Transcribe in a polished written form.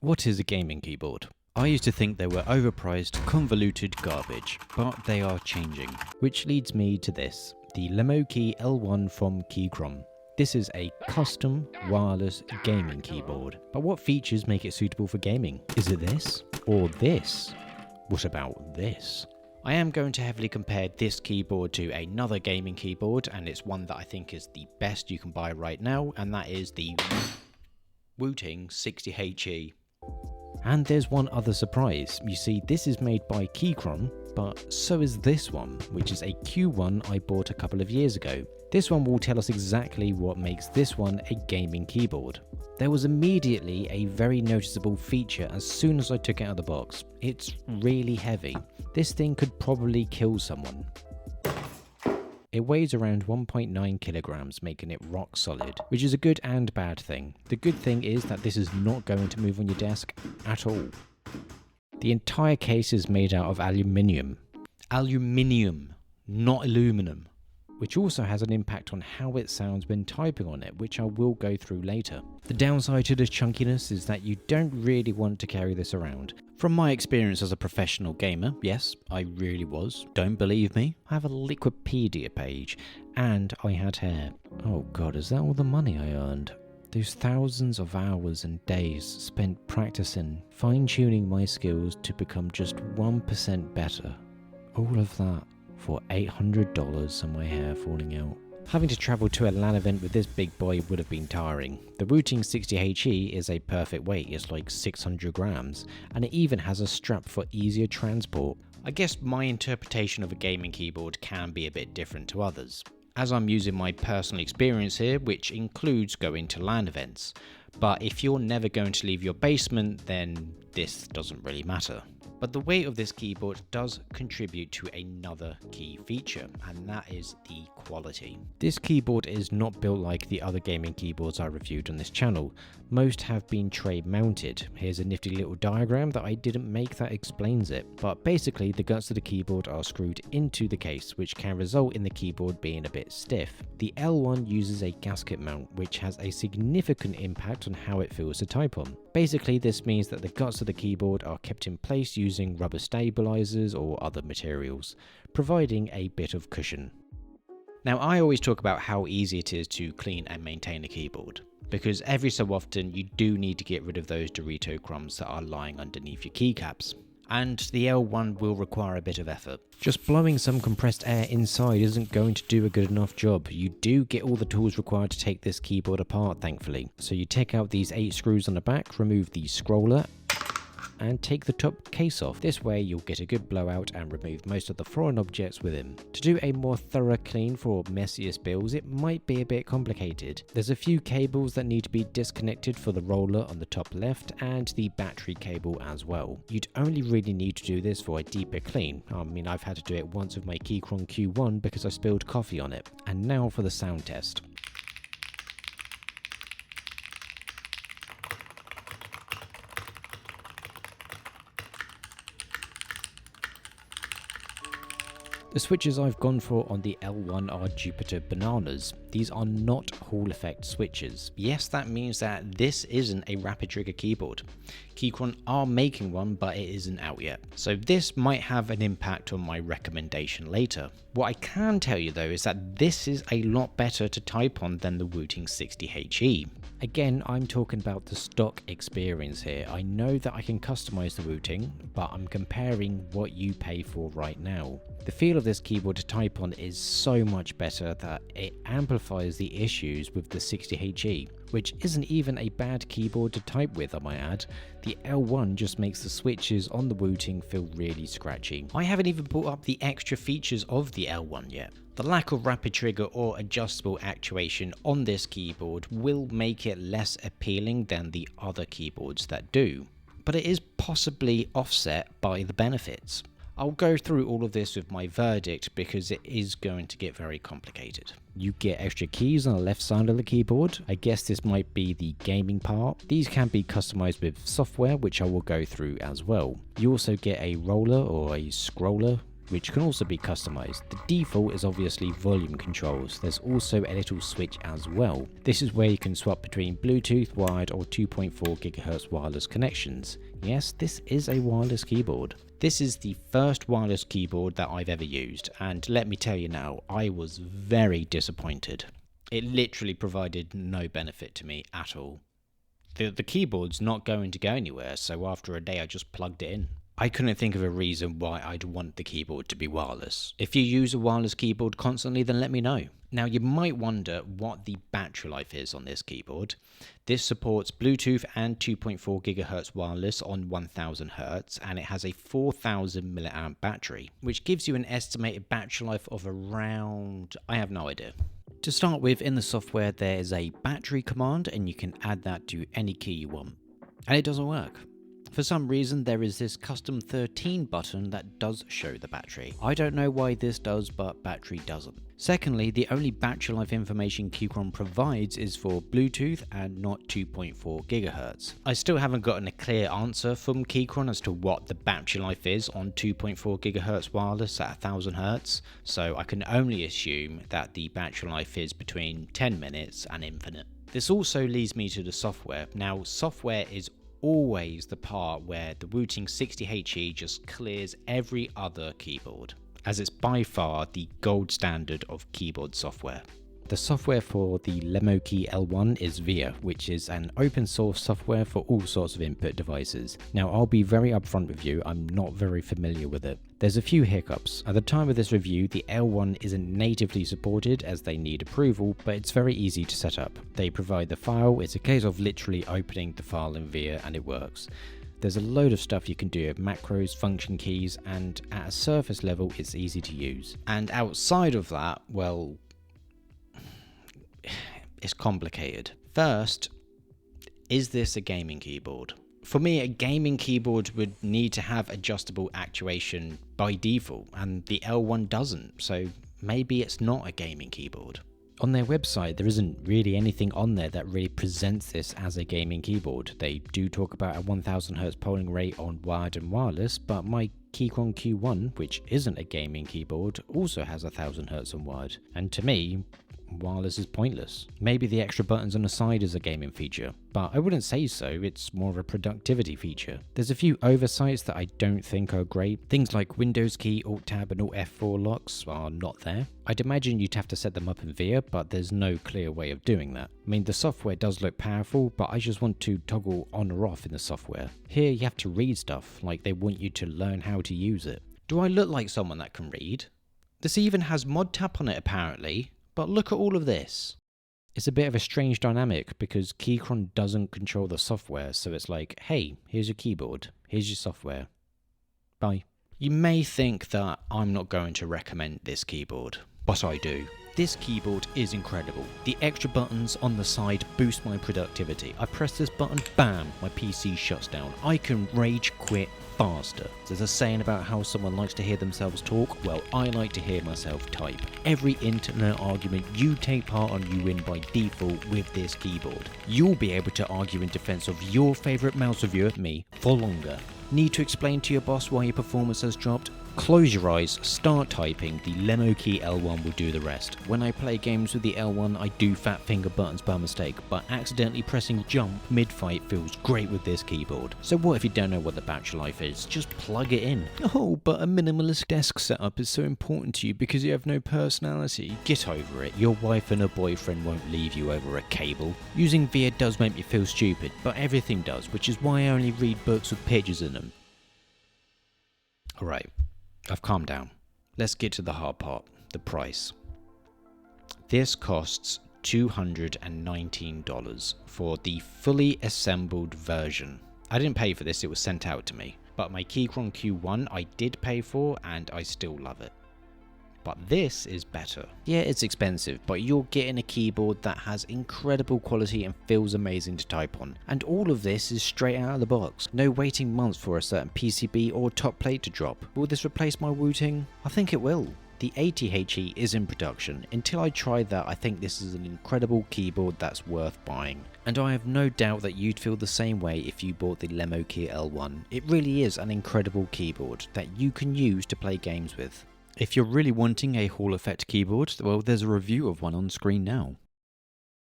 What is a gaming keyboard? I used to think they were overpriced, convoluted garbage, but they are changing. Which leads me to this, the Lemokey L1 from Keychron. This is a custom wireless gaming keyboard. But what features make it suitable for gaming? Is it this? Or this? What about this? I am going to heavily compare this keyboard to another gaming keyboard, and it's one that I think is the best you can buy right now, and that is the Wooting 60HE. And there's one other surprise. You see, this is made by Keychron, but so is this one, which is a Q1 I bought a couple of years ago. This one will tell us exactly what makes this one a gaming keyboard. There was immediately a very noticeable feature as soon as I took it out of the box. It's really heavy. This thing could probably kill someone. It weighs around 1.9 kilograms, making it rock solid, which is a good and bad thing. The good thing is that this is not going to move on your desk at all. The entire case is made out of aluminium. Aluminium, not aluminum. Which also has an impact on how it sounds when typing on it, which I will go through later. The downside to this chunkiness is that you don't really want to carry this around. From my experience as a professional gamer, yes, I really was. Don't believe me? I have a Wikipedia page, and I had hair. Oh god, is that all the money I earned? Those thousands of hours and days spent practicing, fine-tuning my skills to become just 1% better. All of that for $800 and my hair falling out. Having to travel to a LAN event with this big boy would have been tiring. The Wooting 60HE is a perfect weight, it's like 600 grams, and it even has a strap for easier transport. I guess my interpretation of a gaming keyboard can be a bit different to others, as I'm using my personal experience here, which includes going to LAN events. But if you're never going to leave your basement, then this doesn't really matter. But the weight of this keyboard does contribute to another key feature, and that is the quality. This keyboard is not built like the other gaming keyboards I reviewed on this channel. Most have been tray mounted. Here's a nifty little diagram that I didn't make that explains it, but basically the guts of the keyboard are screwed into the case, which can result in the keyboard being a bit stiff. The L1 uses a gasket mount, which has a significant impact on how it feels to type on. Basically, this means that the guts of the keyboard are kept in place using rubber stabilizers or other materials, providing a bit of cushion. Now, I always talk about how easy it is to clean and maintain a keyboard, because every so often you do need to get rid of those Dorito crumbs that are lying underneath your keycaps. And the L1 will require a bit of effort. Just blowing some compressed air inside isn't going to do a good enough job. You do get all the tools required to take this keyboard apart, thankfully. So you take out these 8 screws on the back, remove the scroller, and take the top case off. This way you'll get a good blowout and remove most of the foreign objects within. To do a more thorough clean for messier spills, it might be a bit complicated. There's a few cables that need to be disconnected for the roller on the top left and the battery cable as well. You'd only really need to do this for a deeper clean. I mean, I've had to do it once with my Keychron Q1 because I spilled coffee on it. And now for the sound test. The switches I've gone for on the L1 are Jupiter Bananas. These are not Hall effect switches. Yes, that means that this isn't a rapid trigger keyboard. Keychron are making one, but it isn't out yet. So this might have an impact on my recommendation later. What I can tell you though is that this is a lot better to type on than the Wooting 60HE. Again, I'm talking about the stock experience here. I know that I can customize the Wooting, but I'm comparing what you pay for right now. The feel of this keyboard to type on is so much better that it amplifies the issues with the 60HE, which isn't even a bad keyboard to type with, I might add. The L1 just makes the switches on the Wooting feel really scratchy. I haven't even brought up the extra features of the L1 yet. The lack of rapid trigger or adjustable actuation on this keyboard will make it less appealing than the other keyboards that do, but it is possibly offset by the benefits. I'll go through all of this with my verdict because it is going to get very complicated. You get extra keys on the left side of the keyboard. I guess this might be the gaming part. These can be customized with software, which I will go through as well. You also get a roller or a scroller, which can also be customized. The default is obviously volume controls. There's also a little switch as well. This is where you can swap between Bluetooth, wired or 2.4 GHz wireless connections. Yes, this is a wireless keyboard. This is the first wireless keyboard that I've ever used, and let me tell you now, I was very disappointed. It literally provided no benefit to me at all. The keyboard's not going to go anywhere, so after a day I just plugged it in. I couldn't think of a reason why I'd want the keyboard to be wireless. If you use a wireless keyboard constantly, then let me know. Now you might wonder what the battery life is on this keyboard. This supports Bluetooth and 2.4 GHz wireless on 1000 Hz, and it has a 4000 mAh battery, which gives you an estimated battery life of around, I have no idea. To start with, in the software there is a battery command, and you can add that to any key you want. And it doesn't work. For some reason there is this custom 13 button that does show the battery. I don't know why this does, but battery doesn't. Secondly, the only battery life information Keychron provides is for Bluetooth and not 2.4 GHz. I still haven't gotten a clear answer from Keychron as to what the battery life is on 2.4 GHz wireless at 1000 Hz, so I can only assume that the battery life is between 10 minutes and infinite. This also leads me to the software. Now, software is always the part where the Wooting 60HE just clears every other keyboard, as it's by far the gold standard of keyboard software. The software for the Lemokey L1 is WARHURYEAH, which is an open source software for all sorts of input devices. Now I'll be very upfront with you, I'm not very familiar with it. There's a few hiccups. At the time of this review, the L1 isn't natively supported as they need approval, but it's very easy to set up. They provide the file, it's a case of literally opening the file in WARHURYEAH and it works. There's a load of stuff you can do with macros, function keys, and at a surface level it's easy to use. And outside of that, well, it's complicated. First, is this a gaming keyboard? For me, a gaming keyboard would need to have adjustable actuation by default, and the L1 doesn't, so maybe it's not a gaming keyboard. On their website, there isn't really anything on there that really presents this as a gaming keyboard. They do talk about a 1000 Hz polling rate on wired and wireless, but my Keychron Q1, which isn't a gaming keyboard, also has 1000 Hz on wired, and to me, wireless is pointless. Maybe the extra buttons on the side is a gaming feature, but I wouldn't say so, it's more of a productivity feature. There's a few oversights that I don't think are great. Things like Windows key, Alt Tab and Alt F4 locks are not there. I'd imagine you'd have to set them up in WARHURYEAH, but there's no clear way of doing that. I mean, the software does look powerful, but I just want to toggle on or off in the software. Here you have to read stuff, like they want you to learn how to use it. Do I look like someone that can read? This even has mod tap on it apparently. But look at all of this. It's a bit of a strange dynamic because Keychron doesn't control the software, so it's like, hey, here's your keyboard, here's your software, bye. You may think that I'm not going to recommend this keyboard, but I do. This keyboard is incredible. The extra buttons on the side boost my productivity. I press this button, bam, my PC shuts down. I can rage quit faster. There's a saying about how someone likes to hear themselves talk. Well, I like to hear myself type. Every internet argument you take part on, you win by default with this keyboard. You'll be able to argue in defense of your favorite mouse reviewer, me, for longer. Need to explain to your boss why your performance has dropped? Close your eyes, start typing, the Lemokey L1 will do the rest. When I play games with the L1, I do fat finger buttons by mistake, but accidentally pressing jump mid-fight feels great with this keyboard. So what if you don't know what the battery life is? Just plug it in. Oh, but a minimalist desk setup is so important to you because you have no personality. Get over it, your wife and her boyfriend won't leave you over a cable. Using WARHURYEAH does make me feel stupid, but everything does, which is why I only read books with pictures in them. Alright. I've calmed down. Let's get to the hard part, the price. This costs $219 for the fully assembled version. I didn't pay for this, it was sent out to me. But my Keychron Q1 I did pay for and I still love it. But this is better. Yeah, it's expensive, but you're getting a keyboard that has incredible quality and feels amazing to type on. And all of this is straight out of the box. No waiting months for a certain PCB or top plate to drop. Will this replace my Wooting? I think it will. The ATHE is in production. Until I try that, I think this is an incredible keyboard that's worth buying. And I have no doubt that you'd feel the same way if you bought the Lemokey L1. It really is an incredible keyboard that you can use to play games with. If you're really wanting a Hall effect keyboard, well, there's a review of one on screen now.